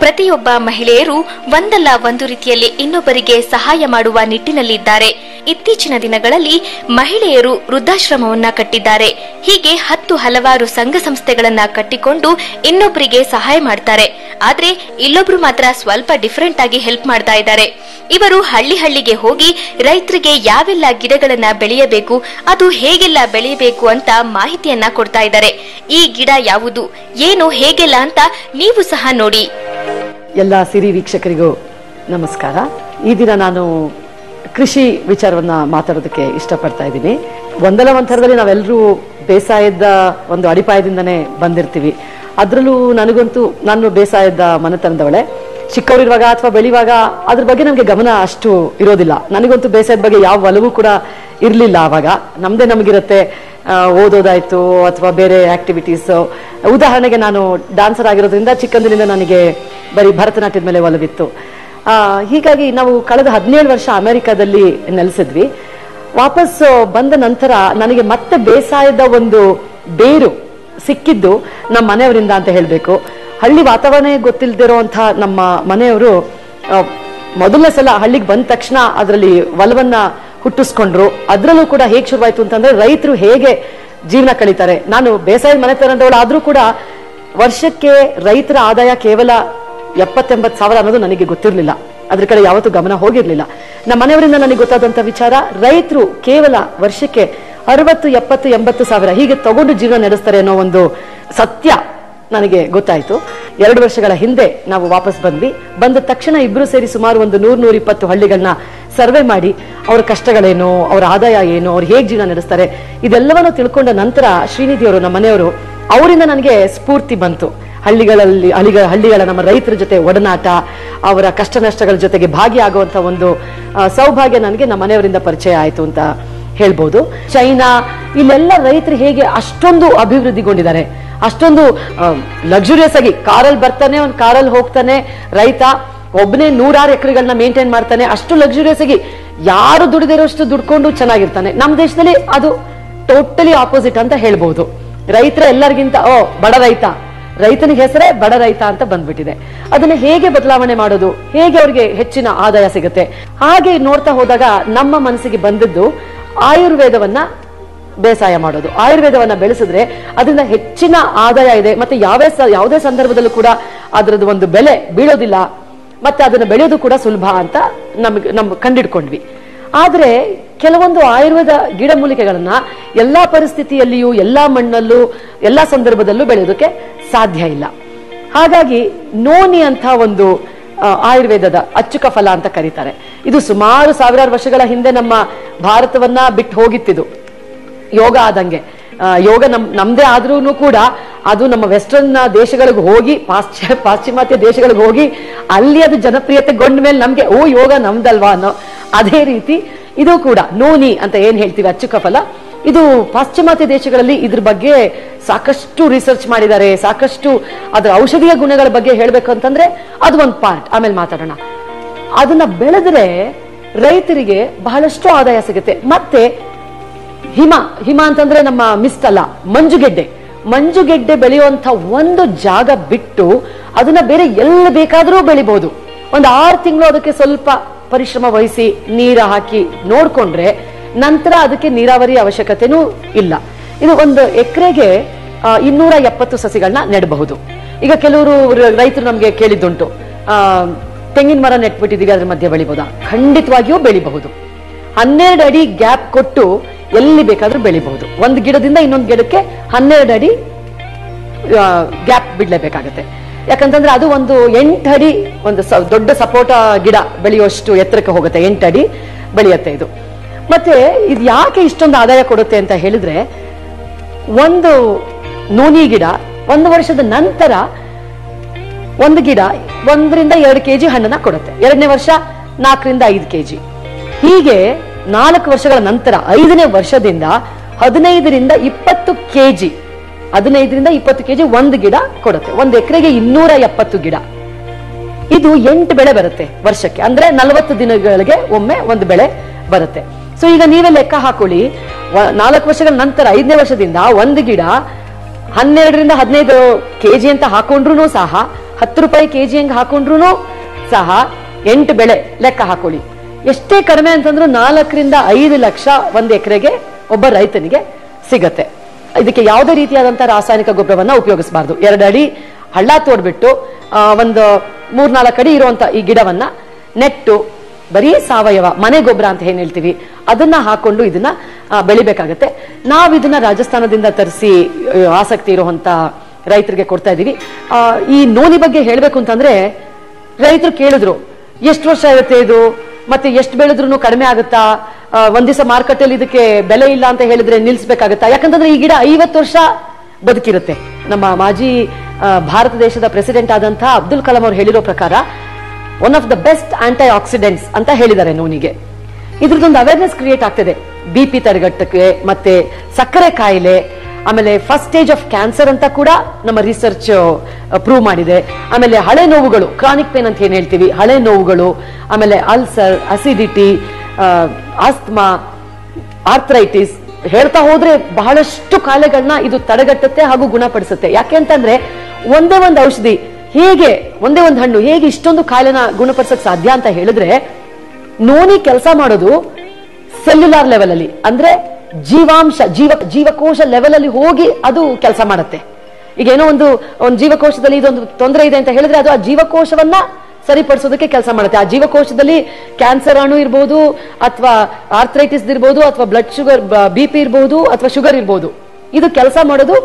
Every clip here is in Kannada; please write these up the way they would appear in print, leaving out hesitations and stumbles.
ಪ್ರತಿಯೊಬ್ಬ ಮಹಿಳೆಯರು ಒಂದಲ್ಲ ಒಂದು ರೀತಿಯಲ್ಲಿ ಇನ್ನೊಬ್ಬರಿಗೆ ಸಹಾಯ ಮಾಡುವ ನಿಟ್ಟಿನಲ್ಲಿದ್ದಾರೆ. ಇತ್ತೀಚಿನ ದಿನಗಳಲ್ಲಿ ಮಹಿಳೆಯರು ವೃದ್ಧಾಶ್ರಮವನ್ನ ಕಟ್ಟಿದ್ದಾರೆ. ಹೀಗೆ ಹಲವಾರು ಸಂಘ ಸಂಸ್ಥೆಗಳನ್ನ ಕಟ್ಟಿಕೊಂಡು ಇನ್ನೊಬ್ಬರಿಗೆ ಸಹಾಯ ಮಾಡ್ತಾರೆ. ಆದ್ರೆ ಇಲ್ಲೊಬ್ರು ಮಾತ್ರ ಸ್ವಲ್ಪ ಡಿಫರೆಂಟ್ ಆಗಿ ಹೆಲ್ಪ್ ಮಾಡ್ತಾ ಇದ್ದಾರೆ. ಇವರು ಹಳ್ಳಿಗೆ ಹೋಗಿ ರೈತರಿಗೆ ಯಾವೆಲ್ಲ ಗಿಡಗಳನ್ನ ಬೆಳೆಯಬೇಕು, ಅದು ಹೇಗೆಲ್ಲ ಬೆಳೆಯಬೇಕು ಅಂತ ಮಾಹಿತಿಯನ್ನ ಕೊಡ್ತಾ ಇದ್ದಾರೆ. ಈ ಗಿಡ ಯಾವುದು, ಏನು, ಹೇಗೆಲ್ಲ ಅಂತ ನೀವು ಸಹ ನೋಡಿ. ಎಲ್ಲ ಸಿರಿ ವೀಕ್ಷಕರಿಗೂ ನಮಸ್ಕಾರ. ಈ ದಿನ ನಾನು ಕೃಷಿ ವಿಚಾರವನ್ನ ಮಾತಾಡೋದಕ್ಕೆ ಇಷ್ಟಪಡ್ತಾ ಇದ್ದೀನಿ. ಒಂದರಲ್ಲಿ ನಾವೆಲ್ಲರೂ ಬೇಸಾಯದ ಒಂದು ಅಡಿಪಾಯದಿಂದನೇ ಬಂದಿರ್ತೀವಿ. ಅದ್ರಲ್ಲೂ ನನಗಂತೂ ನಾನು ಬೇಸಾಯದ ಮನೆತನದವಳೆ. ಚಿಕ್ಕವರಿರುವಾಗ ಅಥವಾ ಬೆಳೆಯುವಾಗ ಅದ್ರ ಬಗ್ಗೆ ನಮಗೆ ಗಮನ ಅಷ್ಟು ಇರೋದಿಲ್ಲ. ನನಗಂತೂ ಬೇಸಾಯದ ಬಗ್ಗೆ ಯಾವ ಒಲವು ಕೂಡ ಇರಲಿಲ್ಲ. ಆವಾಗ ನಮಗಿರುತ್ತೆ ಓದೋದಾಯ್ತು ಅಥವಾ ಬೇರೆ ಆಕ್ಟಿವಿಟೀಸ್. ಉದಾಹರಣೆಗೆ ನಾನು ಡಾನ್ಸರ್ ಆಗಿರೋದ್ರಿಂದ ಚಿಕ್ಕಂದಿನಿಂದ ನನಗೆ ಬರೀ ಭರತನಾಟ್ಯದ ಮೇಲೆ ಒಲವಿತ್ತು. ಹೀಗಾಗಿ ನಾವು ಕಳೆದ 17 ವರ್ಷ ಅಮೆರಿಕಾದಲ್ಲಿ ನೆಲೆಸಿದ್ವಿ. ವಾಪಸ್ ಬಂದ ನಂತರ ನನಗೆ ಮತ್ತೆ ಬೇಸಾಯದ ಒಂದು ಬೇರು ಸಿಕ್ಕಿದ್ದು ನಮ್ಮ ಮನೆಯವರಿಂದ ಅಂತ ಹೇಳಬೇಕು. ಹಳ್ಳಿ ವಾತಾವರಣ ಗೊತ್ತಿಲ್ದಿರೋಂಥ ನಮ್ಮ ಮನೆಯವರು ಮೊದಲನೇ ಸಲ ಹಳ್ಳಿಗೆ ಬಂದ ತಕ್ಷಣ ಅದರಲ್ಲಿ ಒಲವನ್ನ ಹುಟ್ಟಿಸ್ಕೊಂಡ್ರು. ಅದರಲ್ಲೂ ಕೂಡ ಹೇಗೆ ಶುರುವಾಯ್ತು ಅಂತಂದ್ರೆ ರೈತರು ಹೇಗೆ ಜೀವನ ಕಳೀತಾರೆ. ನಾನು ಬೇಸಾಯದ ಮನೆತನದವಳು ಆದ್ರೂ ಕೂಡ ವರ್ಷಕ್ಕೆ ರೈತರ ಆದಾಯ ಕೇವಲ 70-80 ಸಾವಿರ ಅನ್ನೋದು ನನಗೆ ಗೊತ್ತಿರಲಿಲ್ಲ. ಅದ್ರ ಕಡೆ ಯಾವತ್ತೂ ಗಮನ ಹೋಗಿರ್ಲಿಲ್ಲ. ನಮ್ಮ ಮನೆಯವರಿಂದ ನನಗೆ ಗೊತ್ತಾದಂತ ವಿಚಾರ, ರೈತರು ಕೇವಲ ವರ್ಷಕ್ಕೆ 60, 70, 80 ಸಾವಿರ ಹೀಗೆ ತಗೊಂಡು ಜೀವನ ನಡೆಸ್ತಾರೆ ಅನ್ನೋ ಒಂದು ಸತ್ಯ ನನಗೆ ಗೊತ್ತಾಯ್ತು. 2 ವರ್ಷಗಳ ಹಿಂದೆ ನಾವು ವಾಪಸ್ ಬಂದ್ವಿ. ಬಂದ ತಕ್ಷಣ ಇಬ್ರು ಸೇರಿ ಸುಮಾರು ಒಂದು 100-120 ಹಳ್ಳಿಗಳನ್ನ ಸರ್ವೆ ಮಾಡಿ ಅವರ ಕಷ್ಟಗಳೇನು, ಅವರ ಆದಾಯ ಏನು, ಅವ್ರು ಹೇಗೆ ಜೀವನ ನಡೆಸ್ತಾರೆ ಇದೆಲ್ಲವನ್ನು ತಿಳ್ಕೊಂಡ ನಂತರ ಶ್ರೀನಿಧಿಯವರು ನಮ್ಮ ಮನೆಯವರು ಅವರಿಂದ ನನಗೆ ಸ್ಫೂರ್ತಿ ಬಂತು. ಹಳ್ಳಿಗಳ ನಮ್ಮ ರೈತರ ಜೊತೆ ಒಡನಾಟ, ಅವರ ಕಷ್ಟ ನಷ್ಟಗಳ ಜೊತೆಗೆ ಭಾಗಿಯಾಗುವಂತ ಒಂದು ಸೌಭಾಗ್ಯ ನನಗೆ ನಮ್ಮ ಮನೆಯವರಿಂದ ಪರಿಚಯ ಆಯ್ತು ಅಂತ ಹೇಳ್ಬೋದು. ಚೈನಾ ಇಲ್ಲೆಲ್ಲ ರೈತರು ಹೇಗೆ ಅಷ್ಟೊಂದು ಅಭಿವೃದ್ಧಿಗೊಂಡಿದ್ದಾರೆ, ಅಷ್ಟೊಂದು ಲಕ್ಸುರಿಯಸ್ ಆಗಿ ಕಾರಲ್ಲಿ ಬರ್ತಾನೆ, ಒಂದು ಕಾರಲ್ಲಿ ಹೋಗ್ತಾನೆ. ರೈತ ಒಬ್ಬನೇ 100 ಎಕರೆಗಳನ್ನ ಮೇಂಟೈನ್ ಮಾಡ್ತಾನೆ. ಅಷ್ಟು ಲಕ್ಸುರಿಯಸ್ ಆಗಿ ಯಾರು ದುಡಿದಿರೋಷ್ಟು ದುಡ್ಕೊಂಡು ಚೆನ್ನಾಗಿರ್ತಾನೆ. ನಮ್ಮ ದೇಶದಲ್ಲಿ ಅದು ಟೋಟಲಿ ಆಪೋಸಿಟ್ ಅಂತ ಹೇಳ್ಬಹುದು. ರೈತರ ಎಲ್ಲರಿಗಿಂತ ಬಡ ರೈತ, ರೈತನಿಗೆ ಹೆಸರೇ ಬಡ ರೈತ ಅಂತ ಬಂದ್ಬಿಟ್ಟಿದೆ. ಅದನ್ನ ಹೇಗೆ ಬದಲಾವಣೆ ಮಾಡೋದು, ಹೇಗೆ ಅವ್ರಿಗೆ ಹೆಚ್ಚಿನ ಆದಾಯ ಸಿಗುತ್ತೆ, ಹಾಗೆ ನೋಡ್ತಾ ಹೋದಾಗ ನಮ್ಮ ಮನಸ್ಸಿಗೆ ಬಂದದ್ದು ಆಯುರ್ವೇದವನ್ನ ಬೇಸಾಯ ಮಾಡೋದು. ಆಯುರ್ವೇದವನ್ನ ಬೆಳೆಸಿದ್ರೆ ಅದರಿಂದ ಹೆಚ್ಚಿನ ಆದಾಯ ಇದೆ. ಮತ್ತೆ ಯಾವುದೇ ಸಂದರ್ಭದಲ್ಲೂ ಕೂಡ ಅದರದ್ದು ಒಂದು ಬೆಲೆ ಬೀಳೋದಿಲ್ಲ. ಮತ್ತೆ ಅದನ್ನ ಬೆಳೆಯೋದು ಕೂಡ ಸುಲಭ ಅಂತ ನಮ್ಗೆ ಕಂಡಿಡ್ಕೊಂಡ್ವಿ. ಆದ್ರೆ ಕೆಲವೊಂದು ಆಯುರ್ವೇದ ಗಿಡಮೂಲಿಕೆಗಳನ್ನ ಎಲ್ಲಾ ಪರಿಸ್ಥಿತಿಯಲ್ಲಿಯೂ, ಎಲ್ಲಾ ಮಣ್ಣಲ್ಲೂ, ಎಲ್ಲಾ ಸಂದರ್ಭದಲ್ಲೂ ಬೆಳೆಯೋದಕ್ಕೆ ಸಾಧ್ಯ ಇಲ್ಲ. ಹಾಗಾಗಿ ನೋನಿ ಅಂತ ಒಂದು ಆಯುರ್ವೇದದ ಅಚ್ಚುಕ ಫಲ ಅಂತ ಕರೀತಾರೆ. ಇದು ಸುಮಾರು ಸಾವಿರಾರು ವರ್ಷಗಳ ಹಿಂದೆ ನಮ್ಮ ಭಾರತವನ್ನ ಬಿಟ್ಟು ಹೋಗಿತ್ತಿದು. ಯೋಗ ಆದಂಗೆ ಯೋಗ ನಮ್ದೇ ಆದ್ರೂ ಕೂಡ ಅದು ನಮ್ಮ ವೆಸ್ಟರ್ನ್ ದೇಶಗಳಿಗೆ ಹೋಗಿ, ಪಾಶ್ಚಿಮಾತ್ಯ ದೇಶಗಳಿಗೆ ಹೋಗಿ ಅಲ್ಲಿ ಅದು ಜನಪ್ರಿಯತೆಗೊಂಡ ಮೇಲೆ ನಮ್ಗೆ ಯೋಗ ನಮ್ದಲ್ವಾ ಅನ್ನೋ ಅದೇ ರೀತಿ ಇದು ಕೂಡ ನೋನಿ ಅಂತ ಏನ್ ಹೇಳ್ತೀವಿ, ಅಚ್ಚುಕ ಫಲ, ಇದು ಪಾಶ್ಚಿಮಾತ್ಯ ದೇಶಗಳಲ್ಲಿ ಇದ್ರ ಬಗ್ಗೆ ಸಾಕಷ್ಟು ರಿಸರ್ಚ್ ಮಾಡಿದ್ದಾರೆ. ಸಾಕಷ್ಟು ಅದರ ಔಷಧೀಯ ಗುಣಗಳ ಬಗ್ಗೆ ಹೇಳ್ಬೇಕು ಅಂತಂದ್ರೆ ಅದು ಒಂದು ಪಾರ್ಟ್, ಆಮೇಲೆ ಮಾತಾಡೋಣ. ಅದನ್ನ ಬೆಳೆದ್ರೆ ರೈತರಿಗೆ ಬಹಳಷ್ಟು ಆದಾಯ ಸಿಗುತ್ತೆ. ಮತ್ತೆ ಹಿಮ ಅಂತಂದ್ರೆ ನಮ್ಮ ಮಿಸ್ಟ್ ಅಲ್ಲ, ಮಂಜುಗೆಡ್ಡೆ ಬೆಳೆಯುವಂತ ಒಂದು ಜಾಗ ಬಿಟ್ಟು ಅದನ್ನ ಬೇರೆ ಎಲ್ಲ ಬೇಕಾದ್ರೂ ಬೆಳಿಬಹುದು. ಒಂದು 6 ತಿಂಗಳು ಅದಕ್ಕೆ ಸ್ವಲ್ಪ ಪರಿಶ್ರಮ ವಹಿಸಿ ನೀರ ಹಾಕಿ ನೋಡ್ಕೊಂಡ್ರೆ ನಂತರ ಅದಕ್ಕೆ ನೀರಾವರಿ ಅವಶ್ಯಕತೆನೂ ಇಲ್ಲ. ಇದು ಒಂದು ಎಕರೆಗೆ 270 ಸಸಿಗಳನ್ನ ನೆಡಬಹುದು. ಈಗ ಕೆಲವರು ರೈತರು ನಮ್ಗೆ ಕೇಳಿದ್ದುಂಟು, ತೆಂಗಿನ ಮರ ನೆಟ್ಬಿಟ್ಟಿದೀವಿ ಅದ್ರ ಮಧ್ಯೆ ಬೆಳಿಬಹುದಾ? ಖಂಡಿತವಾಗಿಯೂ ಬೆಳಿಬಹುದು. 12 ಅಡಿ ಗ್ಯಾಪ್ ಕೊಟ್ಟು ಎಲ್ಲಿ ಬೇಕಾದ್ರೂ ಬೆಳಿಬಹುದು. ಒಂದು ಗಿಡದಿಂದ ಇನ್ನೊಂದು ಗಿಡಕ್ಕೆ 12 ಅಡಿ ಗ್ಯಾಪ್ ಬಿಡ್ಲೇಬೇಕಾಗತ್ತೆ. ಯಾಕಂತಂದ್ರೆ ಅದು ಒಂದು 8 ಅಡಿ, ಒಂದು ದೊಡ್ಡ ಸಪೋಟ ಗಿಡ ಬೆಳೆಯುವಷ್ಟು ಎತ್ತರಕ್ಕೆ ಹೋಗುತ್ತೆ. 8 ಅಡಿ ಬೆಳೆಯುತ್ತೆ ಇದು. ಮತ್ತೆ ಇದು ಯಾಕೆ ಇಷ್ಟೊಂದು ಆದಾಯ ಕೊಡುತ್ತೆ ಅಂತ ಹೇಳಿದ್ರೆ, ಒಂದು ನೋನಿ ಗಿಡ 1 ವರ್ಷದ ನಂತರ ಒಂದು ಗಿಡ 1-2 kg ಹಣ್ಣನ್ನ ಕೊಡುತ್ತೆ. 2ನೇ ವರ್ಷ 4-5 kg. ಹೀಗೆ 4 ವರ್ಷಗಳ ನಂತರ 5ನೇ ವರ್ಷದಿಂದ 15-20 kg, 15-20 kg ಒಂದು ಗಿಡ ಕೊಡುತ್ತೆ. ಒಂದು ಎಕರೆಗೆ 270 ಗಿಡ. ಇದು 8 ಬೆಳೆ ಬರುತ್ತೆ ವರ್ಷಕ್ಕೆ. ಅಂದ್ರೆ 40 ದಿನಗಳಿಗೆ ಒಮ್ಮೆ ಒಂದು ಬೆಳೆ ಬರುತ್ತೆ. ಸೊ ಈಗ ನೀವೇ ಲೆಕ್ಕ ಹಾಕೊಳ್ಳಿ, 4 ವರ್ಷಗಳ ನಂತರ 5ನೇ ವರ್ಷದಿಂದ ಒಂದು ಗಿಡ 12-15 kg ಅಂತ ಹಾಕೊಂಡ್ರು ಸಹ 10 ರೂಪಾಯಿ ಕೆಜಿ ಹಂಗೆ ಹಾಕೊಂಡ್ರು ಸಹ 8 ಬೆಳೆ ಲೆಕ್ಕ ಹಾಕೊಳ್ಳಿ. ಎಷ್ಟೇ ಕಡಿಮೆ ಅಂತಂದ್ರೂ 4 ರಿಂದ 5 ಲಕ್ಷ ಒಂದು ಎಕರೆಗೆ ಒಬ್ಬ ರೈತನಿಗೆ ಸಿಗತ್ತೆ. ಇದಕ್ಕೆ ಯಾವುದೇ ರೀತಿಯಾದಂತಹ ರಾಸಾಯನಿಕ ಗೊಬ್ಬರವನ್ನ ಉಪಯೋಗಿಸಬಾರ್ದು. 2 ಅಡಿ ಹಳ್ಳ ತೋಡ್ಬಿಟ್ಟು ಒಂದು 3-4 ಅಡಿ ಇರುವಂತ ಈ ಗಿಡವನ್ನ ನೆಟ್ಟು ಬರೀ ಸಾವಯವ ಮನೆ ಗೊಬ್ಬರ ಅಂತ ಏನ್ ಹೇಳ್ತೀವಿ ಅದನ್ನ ಹಾಕೊಂಡು ಇದನ್ನ ಬೆಳಿಬೇಕಾಗತ್ತೆ. ನಾವ್ ಇದನ್ನ ರಾಜಸ್ಥಾನದಿಂದ ತರಿಸಿ ಆಸಕ್ತಿ ಇರುವಂತ ರೈತರಿಗೆ ಕೊಡ್ತಾ ಇದೀವಿ. ಈ ನೋನಿ ಬಗ್ಗೆ ಹೇಳ್ಬೇಕು ಅಂತಂದ್ರೆ ರೈತರು ಕೇಳಿದ್ರು, ಎಷ್ಟು ವರ್ಷ ಇರುತ್ತೆ ಇದು, ಮತ್ತೆ ಎಷ್ಟು ಬೆಳೆದ್ರು ಕಡಿಮೆ ಆಗುತ್ತಾ, ಒಂದ್ ದಿವಸ ಮಾರುಕಟ್ಟೆಯಲ್ಲಿ ಇದಕ್ಕೆ ಬೆಲೆ ಇಲ್ಲ ಅಂತ ಹೇಳಿದ್ರೆ ನಿಲ್ಸ್ಬೇಕಾಗತ್ತಾ? ಯಾಕಂತಂದ್ರೆ ಈ ಗಿಡ 50 ವರ್ಷ ಬದುಕಿರುತ್ತೆ. ನಮ್ಮ ಮಾಜಿ ಭಾರತ ದೇಶದ ಪ್ರೆಸಿಡೆಂಟ್ ಆದಂತಹ ಅಬ್ದುಲ್ ಕಲಾಂ ಅವರು ಹೇಳಿರೋ ಪ್ರಕಾರ one of the best antioxidants ಅಂತ ಹೇಳಿದ್ದಾರೆ ನೋನಿಗೆ. ಇದ್ರದ್ದೊಂದು ಅವೇರ್ನೆಸ್ ಕ್ರಿಯೇಟ್ ಆಗ್ತದೆ BP ತಡೆಗಟ್ಟಕ್ಕೆ, ಮತ್ತೆ ಸಕ್ಕರೆ ಕಾಯಿಲೆ, ಆಮೇಲೆ ಫಸ್ಟ್ ಸ್ಟೇಜ್ ಆಫ್ ಕ್ಯಾನ್ಸರ್ ಅಂತ ಕೂಡ ನಮ್ಮ ರಿಸರ್ಚ್ ಪ್ರೂವ್ ಮಾಡಿದೆ. ಆಮೇಲೆ ಹಳೆ ನೋವುಗಳು, ಕ್ರಾನಿಕ್ ಪೇನ್ ಅಂತ ಏನ್ ಹೇಳ್ತೀವಿ, ಹಳೆ ನೋವುಗಳು, ಆಮೇಲೆ ಅಲ್ಸರ್, ಅಸಿಡಿಟಿ, ಆಸ್ತಮಾ, ಆರ್ಥರೈಟಿಸ್, ಹೇಳ್ತಾ ಹೋದ್ರೆ ಬಹಳಷ್ಟು ಕಾಯಿಲೆಗಳನ್ನ ಇದು ತಡೆಗಟ್ಟುತ್ತೆ ಹಾಗೂ ಗುಣಪಡಿಸುತ್ತೆ. ಯಾಕೆ ಅಂತಂದ್ರೆ ಒಂದೇ ಒಂದು ಔಷಧಿ ಹೇಗೆ, ಒಂದೇ ಒಂದು ಹಣ್ಣು ಹೇಗೆ ಇಷ್ಟೊಂದು ಕಾಯಿಲೆನ ಗುಣಪಡಿಸಕ್ ಸಾಧ್ಯ ಅಂತ ಹೇಳಿದ್ರೆ, ನೋನಿ ಕೆಲಸ ಮಾಡೋದು ಸೆಲ್ಯುಲಾರ್ ಲೆವೆಲ್ ಅಲ್ಲಿ, ಅಂದ್ರೆ ಜೀವಾಂಶ ಜೀವಕೋಶ ಲೆವೆಲ್ ಅಲ್ಲಿ ಹೋಗಿ ಅದು ಕೆಲಸ ಮಾಡುತ್ತೆ. ಈಗ ಏನೋ ಒಂದು ಜೀವಕೋಶದಲ್ಲಿ ಇದೊಂದು ತೊಂದರೆ ಇದೆ ಅಂತ ಹೇಳಿದ್ರೆ ಅದು ಆ ಜೀವಕೋಶವನ್ನ ಸರಿಪಡಿಸೋದಕ್ಕೆ ಕೆಲಸ ಮಾಡುತ್ತೆ. ಆ ಜೀವಕೋಶದಲ್ಲಿ ಕ್ಯಾನ್ಸರ್ ಅಣು ಇರಬಹುದು, ಅಥವಾ ಆರ್ಥರೈಟಿಸ್ ಇರಬಹುದು, ಅಥವಾ ಬ್ಲಡ್ ಶುಗರ್ BP ಇರಬಹುದು, ಅಥವಾ ಶುಗರ್ ಇರಬಹುದು. ಇದು ಕೆಲಸ ಮಾಡೋದು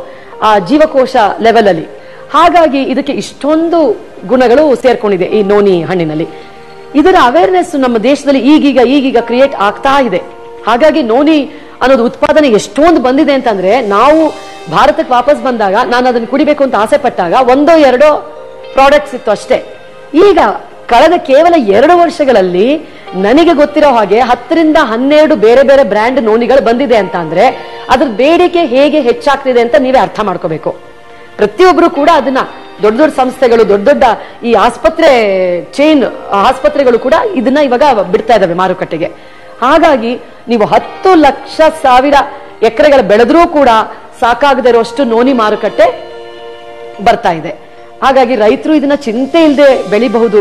ಆ ಜೀವಕೋಶ ಲೆವೆಲ್ ಅಲ್ಲಿ. ಹಾಗಾಗಿ ಇದಕ್ಕೆ ಇಷ್ಟೊಂದು ಗುಣಗಳು ಸೇರ್ಕೊಂಡಿದೆ ಈ ನೋನಿ ಹಣ್ಣಿನಲ್ಲಿ. ಇದರ ಅವೇರ್ನೆಸ್ ನಮ್ಮ ದೇಶದಲ್ಲಿ ಈಗೀಗ ಕ್ರಿಯೇಟ್ ಆಗ್ತಾ ಇದೆ. ಹಾಗಾಗಿ ನೋನಿ ಅನ್ನೋದು ಉತ್ಪಾದನೆ ಎಷ್ಟೊಂದು ಬಂದಿದೆ ಅಂತಂದ್ರೆ, ನಾವು ಭಾರತಕ್ಕೆ ವಾಪಸ್ ಬಂದಾಗ ನಾನು ಅದನ್ನು ಕುಡಿಬೇಕು ಅಂತ ಆಸೆ ಪಟ್ಟಾಗ 1-2 ಪ್ರಾಡಕ್ಟ್ಸ್ ಇತ್ತು ಅಷ್ಟೇ. ಈಗ ಕಳೆದ ಕೇವಲ 2 ವರ್ಷಗಳಲ್ಲಿ ನನಗೆ ಗೊತ್ತಿರೋ ಹಾಗೆ 10 ರಿಂದ 12 ಬೇರೆ ಬೇರೆ ಬ್ರ್ಯಾಂಡ್ ನೋನಿಗಳು ಬಂದಿದೆ ಅಂತ ಅಂದ್ರೆ ಅದ್ರ ಬೇಡಿಕೆ ಹೇಗೆ ಹೆಚ್ಚಾಗ್ತಿದೆ ಅಂತ ನೀವೇ ಅರ್ಥ ಮಾಡ್ಕೋಬೇಕು. ಪ್ರತಿಯೊಬ್ರು ಕೂಡ ಅದನ್ನ ದೊಡ್ಡ ಸಂಸ್ಥೆಗಳು, ದೊಡ್ಡ ಈ ಆಸ್ಪತ್ರೆ ಚೈನ್ ಆಸ್ಪತ್ರೆಗಳು ಕೂಡ ಇದನ್ನ ಇವಾಗ ಬಿಡ್ತಾ ಇದಾವೆ ಮಾರುಕಟ್ಟೆಗೆ. ಹಾಗಾಗಿ ನೀವು 10 ಲಕ್ಷ ಸಾವಿರ ಎಕರೆಗಳ ಬೆಳೆದ್ರೂ ಕೂಡ ಸಾಕಾಗದೇ ಇರುವಷ್ಟು ನೋನಿ ಮಾರುಕಟ್ಟೆ ಬರ್ತಾ ಇದೆ. ಹಾಗಾಗಿ ರೈತರು ಇದನ್ನ ಚಿಂತೆ ಇಲ್ಲದೆ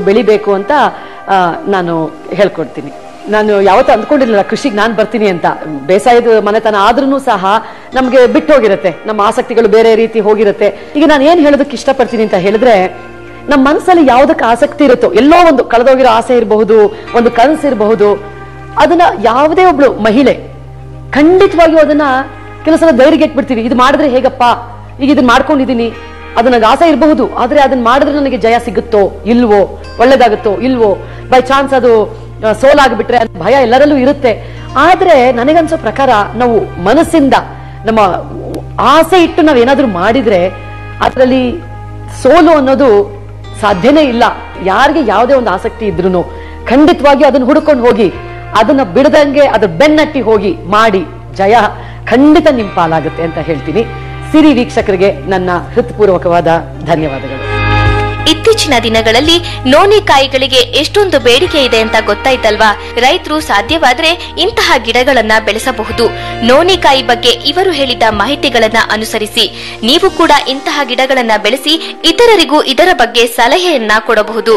ಬೆಳಿಬೇಕು ಅಂತ ನಾನು ಹೇಳ್ಕೊಡ್ತೀನಿ. ನಾನು ಯಾವತ್ತೂ ಅಂದ್ಕೊಂಡಿರ್ಲಿಲ್ಲ ಕೃಷಿಗೆ ನಾನು ಬರ್ತೀನಿ ಅಂತ. ಬೇಸಾಯದ ಮನೆತನ ಆದ್ರೂ ಸಹ ನಮ್ಗೆ ಬಿಟ್ಟು ಹೋಗಿರುತ್ತೆ, ನಮ್ಮ ಆಸಕ್ತಿಗಳು ಬೇರೆ ರೀತಿ ಹೋಗಿರುತ್ತೆ. ಈಗ ನಾನು ಏನ್ ಹೇಳೋದಕ್ಕೆ ಇಷ್ಟಪಡ್ತೀನಿ ಅಂತ ಹೇಳಿದ್ರೆ, ನಮ್ಮ ಮನಸ್ಸಲ್ಲಿ ಯಾವ್ದಕ್ಕೆ ಆಸಕ್ತಿ ಇರುತ್ತೋ, ಎಲ್ಲೋ ಒಂದು ಕಳೆದೋಗಿರೋ ಆಸೆ ಇರಬಹುದು, ಒಂದು ಕನಸು ಇರಬಹುದು, ಅದನ್ನ ಯಾವುದೇ ಒಬ್ಳು ಮಹಿಳೆ ಖಂಡಿತವಾಗಿಯೂ ಅದನ್ನ ಕೆಲವು ಸಲ ಧೈರ್ಯಗೆಟ್ಬಿಡ್ತೀವಿ. ಇದು ಮಾಡಿದ್ರೆ ಹೇಗಪ್ಪ, ಈಗ ಇದನ್ನ ಮಾಡ್ಕೊಂಡಿದೀನಿ, ಅದು ನನಗೆ ಆಸೆ ಇರಬಹುದು, ಆದ್ರೆ ಅದನ್ನ ಮಾಡಿದ್ರೆ ನನಗೆ ಜಯ ಸಿಗುತ್ತೋ ಇಲ್ವೋ, ಒಳ್ಳೇದಾಗುತ್ತೋ ಇಲ್ವೋ, ಬೈ ಚಾನ್ಸ್ ಅದು ಸೋಲಾಗ್ಬಿಟ್ರೆ ಭಯ ಎಲ್ಲರಲ್ಲೂ ಇರುತ್ತೆ. ಆದ್ರೆ ನನಗನ್ಸೋ ಪ್ರಕಾರ ನಾವು ಮನಸ್ಸಿಂದ ನಮ್ಮ ಆಸೆ ಇಟ್ಟು ನಾವೇನಾದ್ರೂ ಮಾಡಿದ್ರೆ ಅದರಲ್ಲಿ ಸೋಲು ಅನ್ನೋದು ಸಾಧ್ಯನೇ ಇಲ್ಲ. ಯಾರಿಗೆ ಯಾವುದೇ ಒಂದು ಆಸಕ್ತಿ ಇದ್ರೂ ಖಂಡಿತವಾಗಿ ಅದನ್ನ ಹುಡುಕೊಂಡು ಹೋಗಿ, ಅದನ್ನ ಬಿಡದಂಗೆ ಅದ್ರ ಬೆನ್ನಟ್ಟಿ ಹೋಗಿ ಮಾಡಿ ಜಯ ಖಂಡಿತ ನಿಮ್ ಪಾಲಾಗುತ್ತೆ ಅಂತ ಹೇಳ್ತೀನಿ. ಸಿರಿ ವೀಕ್ಷಕರಿಗೆ ನನ್ನ ಹೃತ್ಪೂರ್ವಕವಾದ ಧನ್ಯವಾದಗಳು. ಇತ್ತೀಚಿನ ದಿನಗಳಲ್ಲಿ ನೋನಿಕಾಯಿಗಳಿಗೆ ಎಷ್ಟೊಂದು ಬೇಡಿಕೆ ಇದೆ ಅಂತ ಗೊತ್ತಾಯ್ತಲ್ವಾ? ರೈತರು ಸಾಧ್ಯವಾದ್ರೆ ಇಂತಹ ಗಿಡಗಳನ್ನ ಬೆಳೆಸಬಹುದು. ನೋನಿಕಾಯಿ ಬಗ್ಗೆ ಇವರು ಹೇಳಿದ ಮಾಹಿತಿಗಳನ್ನ ಅನುಸರಿಸಿ ನೀವು ಕೂಡ ಇಂತಹ ಗಿಡಗಳನ್ನ ಬೆಳೆಸಿ ಇತರರಿಗೂ ಇದರ ಬಗ್ಗೆ ಸಲಹೆಯನ್ನ ಕೊಡಬಹುದು.